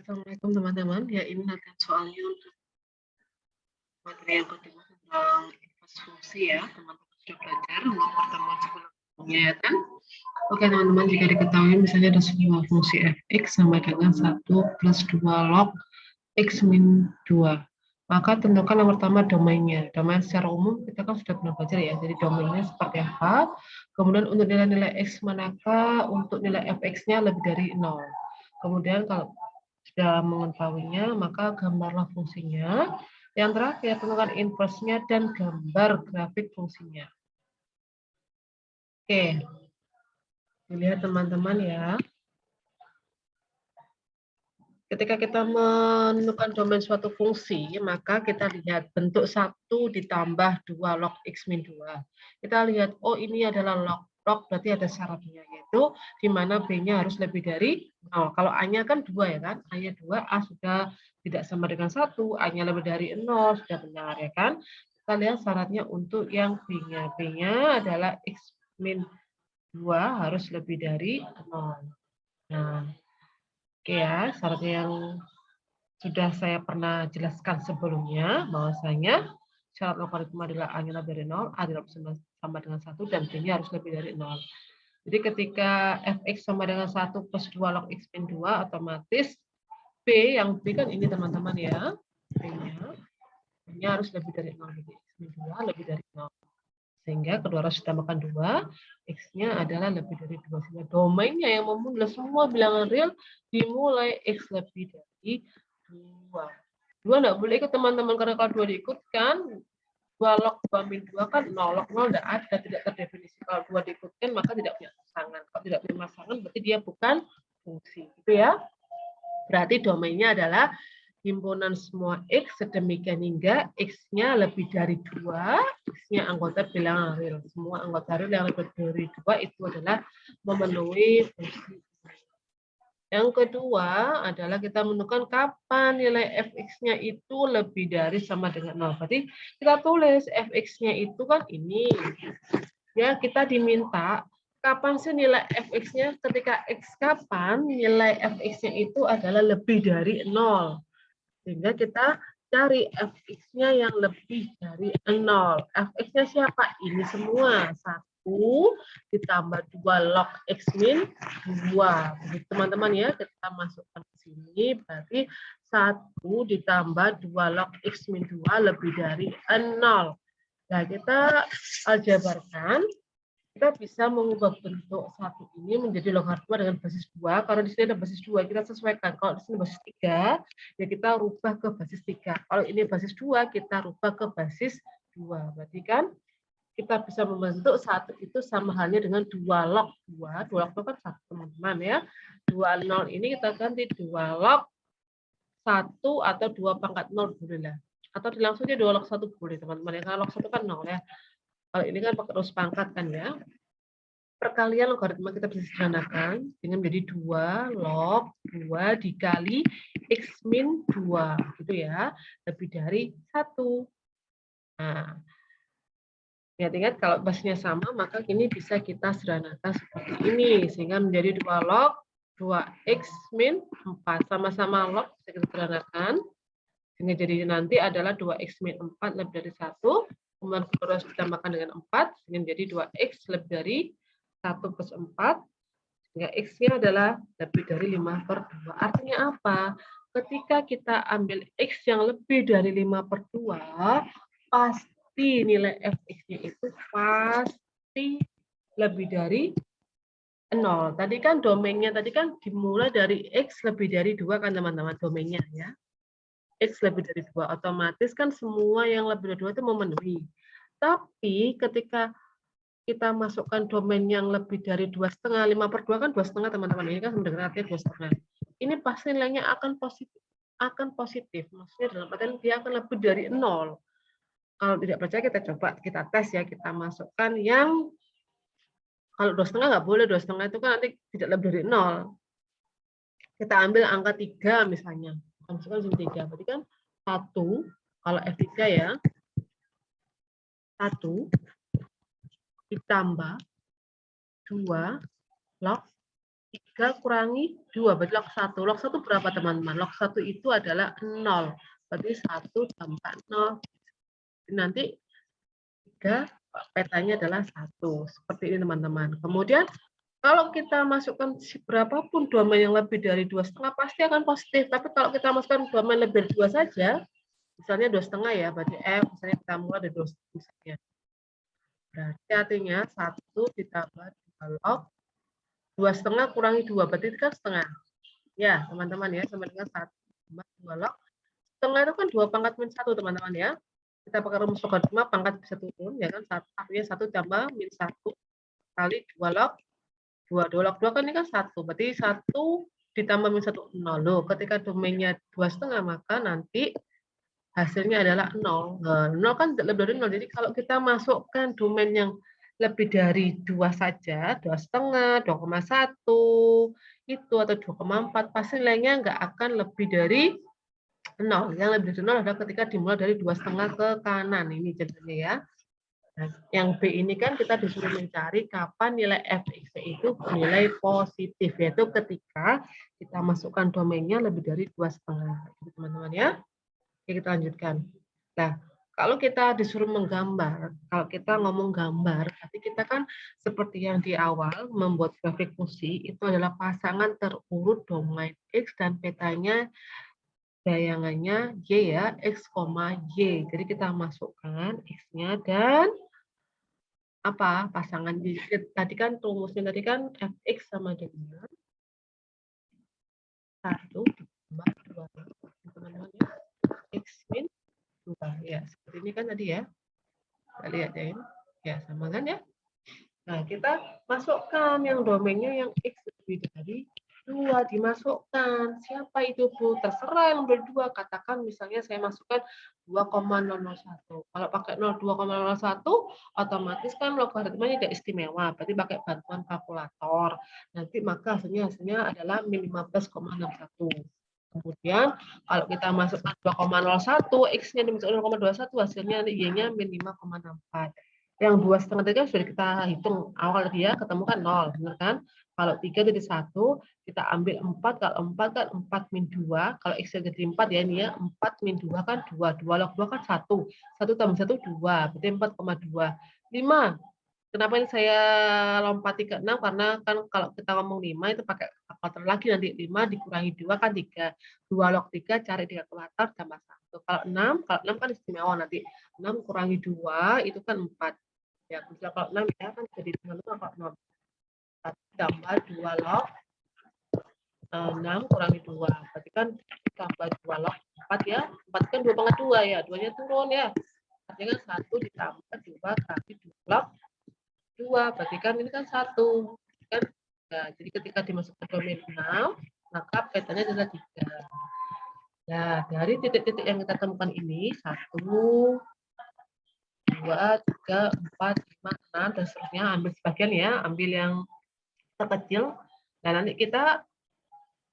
Assalamualaikum teman-teman. Ya ini latihan soalnya untuk materi yang kedua tentang inverse fungsi ya. Teman-teman sudah belajar untuk pertemuan sebelumnya ya kan? Oke teman-teman, jika diketahui misalnya ada sebuah fungsi fx sama dengan 1 plus 2 log x min 2. Maka tentukan yang pertama domainnya. Domain secara umum kita kan sudah pernah belajar ya. Jadi domainnya seperti apa. Kemudian untuk nilai-nilai x manakah untuk nilai fx-nya lebih dari 0. Kemudian kalau sudah mengetahuinya, maka gambarlah fungsinya. Yang terakhir, tentukan inverse-nya dan gambar grafik fungsinya. Oke, dilihat teman-teman ya. Ketika kita menentukan domain suatu fungsi, maka kita lihat bentuk 1 ditambah 2 log x min 2. Kita lihat, oh ini adalah log. Log berarti ada syaratnya, yaitu di mana B-nya harus lebih dari 0. Kalau A-nya kan 2 ya kan, A-nya 2, A sudah tidak sama dengan 1, A-nya lebih dari 0, sudah benar ya kan. Kita lihat syaratnya untuk yang B-nya. B-nya adalah x min 2 harus lebih dari 0. Nah, oke ya, syaratnya yang sudah saya pernah jelaskan sebelumnya, bahwasanya syarat logaritma adalah A-nya lebih dari 0, A tidak sama dengan 1, dan B-nya harus lebih dari 0. Jadi ketika fx sama dengan 1 plus 2 log x min 2, otomatis B, yang B kan ini teman-teman ya, B-nya harus lebih dari 0, jadi x min 2 lebih dari 0. Sehingga kedua harus ditambahkan 2, x-nya adalah lebih dari 2. Sehingga domainnya yang memulai semua bilangan real dimulai x lebih dari 2. 2 enggak boleh ikut teman-teman, karena kalau 2 diikutkan, 2 log 2 min 2 kan 0, log 0 enggak ada, tidak terdefinisi. Kalau 2 diikutkan maka tidak punya pasangan. Kalau tidak punya pasangan berarti dia bukan fungsi. Gitu ya. Berarti domainnya adalah himpunan semua x sedemikian hingga x-nya lebih dari 2, x-nya anggota bilangan real. Semua anggota real yang lebih dari 2 itu adalah memenuhi fungsi. Yang kedua adalah kita menentukan kapan nilai fx-nya itu lebih dari sama dengan 0. Berarti kita tulis fx-nya itu kan ini. Ya, kita diminta kapan sih nilai fx-nya, ketika x kapan nilai fx-nya itu adalah lebih dari 0. Sehingga kita cari fx-nya yang lebih dari 0. Fx-nya siapa? Ini semua. 1 ditambah 2 log x min 2. Jadi teman-teman ya, kita masukkan ke sini. Berarti 1 ditambah 2 log x min 2 lebih dari 0. Nah, kita aljabarkan. Kita bisa mengubah bentuk 1 ini menjadi logaritma dengan basis 2. Karena di sini ada basis 2, kita sesuaikan. Kalau di sini basis 3, ya kita rubah ke basis 3. Kalau ini basis 2, kita rubah ke basis 2. Berarti kan kita bisa membentuk 1 itu sama halnya dengan 2 log 2. 2 log 2 kan 1 teman-teman ya. 2 0 ini kita ganti 2 log 1 atau 2 pangkat 0 boleh lah. Atau langsungnya 2 log 1 boleh teman-teman ya. Karena log 1 kan 0 ya. Kalau ini kan pakai terus pangkat kan ya. Perkalian logaritma kita bisa sederhanakan dengan menjadi 2 log 2 dikali x min 2 gitu ya, lebih dari 1. Nah, ingat-ingat kalau basisnya sama maka ini bisa kita sederhanakan seperti ini sehingga menjadi 2 log 2x min 4, sama-sama log bisa kita sederhanakan sehingga jadi nanti adalah 2x min 4 lebih dari 1, kemudian kedua harus ditambahkan dengan 4 sehingga menjadi 2x lebih dari 1 plus 4, sehingga x-nya adalah lebih dari 5/2. Artinya apa? Ketika kita ambil x yang lebih dari 5/2, pasti nilai fx-nya itu pasti lebih dari 0. Tadi kan domainnya tadi kan dimulai dari x lebih dari 2 kan teman-teman, domainnya ya. X lebih dari 2, otomatis kan semua yang lebih dari 2 itu memenuhi. Tapi ketika kita masukkan domain yang lebih dari 2,5, 5/2 kan 2,5 teman-teman, ini kan sama artinya 2,5. Ini pasti nilainya akan positif, maksudnya dalam artian dia akan lebih dari 0. Kalau tidak percaya kita coba, kita tes ya, kita masukkan yang kalau 2,5 nggak boleh, 2,5 itu kan nanti tidak lebih dari 0. Kita ambil angka 3 misalnya, masukkan sini 3, berarti kan 1, kalau F3 ya, 1 ditambah 2 log 3 kurangi 2, berarti log 1. Log 1 berapa teman-teman? Log 1 itu adalah 0. Berarti 1 tambah 0. Nanti 3, petanya adalah 1. Seperti ini teman-teman. Kemudian kalau kita masukkan berapapun domain yang lebih dari 2,5 pasti akan positif. Tapi kalau kita masukkan domain lebih dari 2 saja, misalnya 2,5 ya, berarti F, misalnya kita mulai dari 2 misalnya. Berarti artinya 1 ditambah 2 log 2,5 kurangi 2, berarti itu kan setengah. Ya, teman-teman ya, sama dengan 1 tambah 2 log. Setengah itu kan 2 pangkat min 1, teman-teman ya. Kita pakai rumus logaritma, pangkat bisa turun, ya kan? Artinya 1 tambah min 1 kali 2 log 2. 2 log 2 kan ini kan 1. Berarti 1 ditambah min 1, 0. Loh, ketika domainnya 2,5, maka nanti hasilnya adalah 0. Nah, 0 kan lebih dari 0. Jadi kalau kita masukkan domain yang lebih dari 2 saja, 2,5, 2,1, itu atau 2,4, pasti nilainya nggak akan lebih dari 0. Yang lebih dari 0 adalah ketika dimulai dari 2,5 ke kanan. Ini contohnya ya. Nah, yang B ini kan kita disuruh mencari kapan nilai fx itu nilai positif, yaitu ketika kita masukkan domainnya lebih dari 2,5. Teman-teman ya. Oke, kita lanjutkan. Nah, kalau kita disuruh menggambar, kalau kita ngomong gambar, berarti kita kan seperti yang di awal membuat grafik fungsi itu adalah pasangan terurut domain X dan petanya bayangannya Y ya, X, Y. Jadi kita masukkan X-nya dan apa pasangan tadi kan rumusnya tadi kan fx sama dengan 1 ditambah 2 teman-teman ya, x min 2 ya, seperti ini kan tadi ya, kita lihat ya ini ya, sama kan ya. Nah, kita masukkan yang domainnya yang x lebih dari 2 dimasukkan. Siapa itu Bu? Terserah yang berdua. Katakan misalnya saya masukkan 2,001. Kalau pakai 2,001 otomatis kan logaritmanya tidak istimewa. Berarti pakai bantuan kalkulator. Nanti maka hasilnya adalah min 15,61. Kemudian kalau kita masukkan 2,01, x-nya dimasukkan 0,21, hasilnya y-nya min 5,64. Yang 2,5 tadi kan sudah kita hitung awal dia ketemu kan 0, benar kan? Kalau 3 jadi 1, kita ambil 4, kalau 4 kan 4 min 2, kalau x jadi 4 ya ini ya, 4 min 2 kan 2, 2 log 2 kan 1, 1 tambah 1 2, berarti 4,2. 5, kenapa ini saya lompati ke 6, karena kan kalau kita ngomong 5 itu pakai kalkulator lagi, nanti 5 dikurangi 2 kan 3, 2 log 3 cari di kalkulator tambah 1. Kalau 6 kan istimewa nanti, 6 kurangi 2 itu kan 4. Ya, bisa kalau 6 ya kan jadi teman-teman kalau 6 tambah 2 log 6 kurangi 2. Berarti kan tambah 2 log 4 ya. 4 kan 2 pangkat 2 ya. 2-nya turun ya. Artinya kan 1 ditambah 2 kali 2 log 2. Berarti kan ini kan 1. Kan? Ya, jadi ketika dimasukkan domain 6, maka petanya adalah 3. Nah, dari titik-titik yang kita temukan ini, 1, 2, 3, 4, 5, 6, dan seterusnya, ambil sebagian ya, ambil yang terkecil. Nah, nanti kita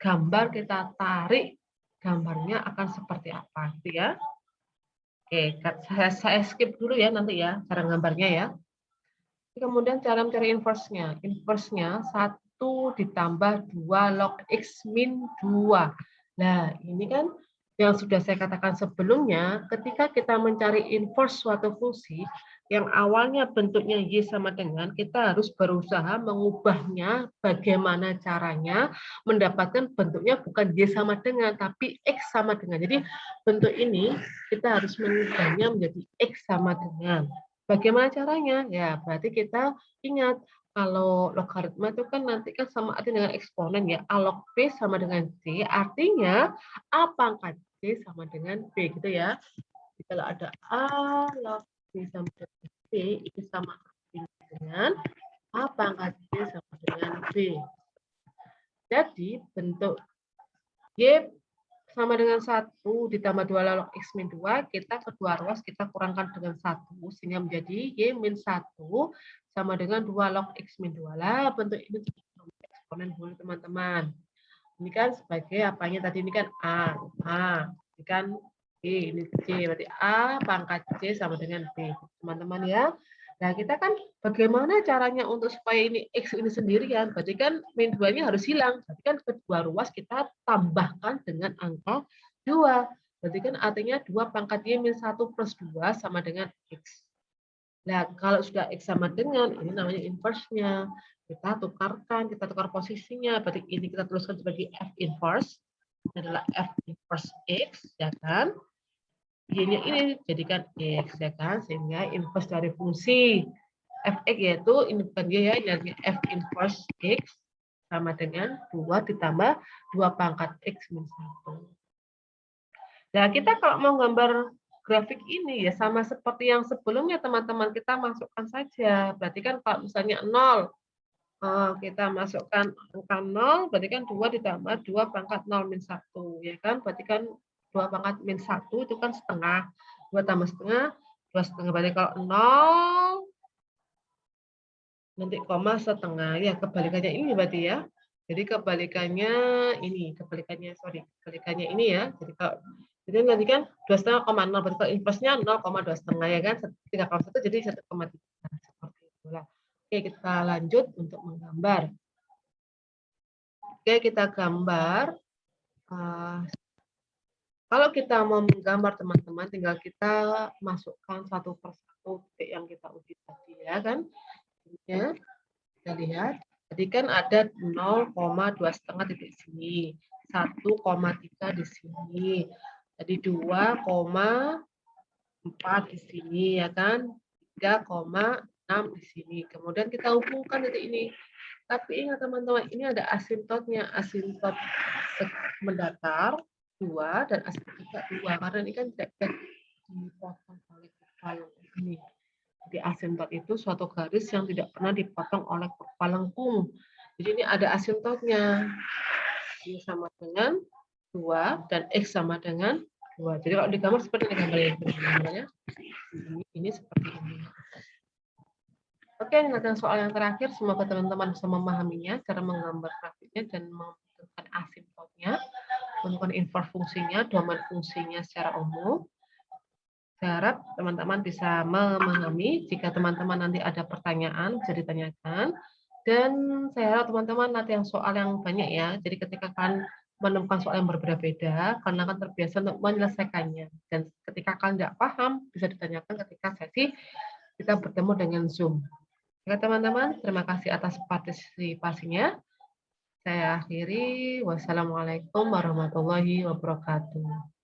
gambar, kita tarik gambarnya akan seperti apa gitu ya. Oke, saya skip dulu ya nanti ya cara gambarnya ya. Kemudian cara mencari inverse-nya. Inverse-nya 1 ditambah 2 log x min 2. Nah, ini kan yang sudah saya katakan sebelumnya, ketika kita mencari inverse suatu fungsi, yang awalnya bentuknya Y sama dengan, kita harus berusaha mengubahnya bagaimana caranya mendapatkan bentuknya bukan Y sama dengan, tapi X sama dengan. Jadi bentuk ini kita harus mengubahnya menjadi X sama dengan. Bagaimana caranya? Ya, berarti kita ingat kalau logaritma itu kan nanti kan sama arti dengan eksponen ya. A log B sama dengan C, artinya A pangkat C sama dengan B gitu ya. Jadi kalau ada A log B sama dengan C, itu sama dengan A pangkat C sama dengan B. Jadi bentuk Y sama dengan 1 ditambah 2 log X min 2, kita kedua ruas kita kurangkan dengan 1, sehingga menjadi Y min 1 sama dengan 2 log X min 2. Lah, bentuk ini eksponen dulu teman-teman. Ini kan sebagai apanya tadi, ini kan A. Ini kan B, ini C. Berarti A pangkat C sama dengan B. Teman-teman ya. Nah, kita kan bagaimana caranya untuk supaya ini X ini sendirian? Berarti kan min 2-nya harus hilang. Berarti kan kedua ruas kita tambahkan dengan angka 2. Berarti kan artinya 2 pangkat Y min 1 plus 2 sama dengan X. Nah, kalau sudah X sama dengan, ini namanya inverse-nya. Kita tukarkan, kita tukar posisinya. Berarti ini kita tuliskan sebagai F inverse. Ini adalah F inverse X, ya kan? Y-nya ini jadikan X, ya kan? Sehingga inverse dari fungsi Fx yaitu ini bukan Y ya, ini F inverse X sama dengan 2 ditambah 2 pangkat X min 1. Nah, kita kalau mau gambar grafik ini ya sama seperti yang sebelumnya teman-teman, kita masukkan saja. Berarti kan kalau misalnya 0, kita masukkan angka 0, berarti kan 2 ditambah 2 pangkat 0 min 1, ya kan? Berarti kan 2 pangkat min 1 itu kan setengah. 2 tambah setengah, 2 setengah. Berarti kalau 0, nanti koma setengah. Ya, kebalikannya ini berarti ya. Jadi kebalikannya ini, kebalikannya ini ya. Jadi nanti kan 2,5,0, berarti kalau inverse-nya 0,2,5 ya kan. 3,1 jadi 1,3. Seperti itulah. Oke, kita lanjut untuk menggambar. Oke, kita gambar. Kalau kita mau menggambar teman-teman, tinggal kita masukkan satu persatu titik yang kita uji tadi ya kan. Ya, kita lihat. Jadi kan ada 0,2,5 titik sini, 1,3 di sini. Jadi 2,4 di sini ya kan, 3,6 di sini. Kemudian kita hubungkan titik ini. Tapi ingat teman-teman, ini ada asimptotnya. Asimptot mendatar 2 dan asimptot juga 2 karena ini kan tidak dipotong oleh kurva ini. Jadi asimptot itu suatu garis yang tidak pernah dipotong oleh kurva lengkung. Jadi ini ada asimptotnya. Ini sama dengan 2 dan X sama dengan 2. Jadi kalau digambar seperti ini gambarnya. Ini seperti ini. Oke, ini adalah soal yang terakhir. Semoga teman-teman bisa memahaminya, cara menggambar grafiknya dan menentukan asimptotnya, menentukan inverse fungsinya, domain fungsinya secara umum. Saya harap teman-teman bisa memahami. Jika teman-teman nanti ada pertanyaan, bisa ditanyakan. Dan saya harap teman-teman latihan soal yang banyak ya. Jadi ketika kalian menemukan soal yang berbeda-beda, kalian akan terbiasa untuk menyelesaikannya. Dan ketika kalian tidak paham, bisa ditanyakan ketika sesi kita bertemu dengan Zoom. Oke teman-teman, terima kasih atas partisipasinya. Saya akhiri. Wassalamualaikum warahmatullahi wabarakatuh.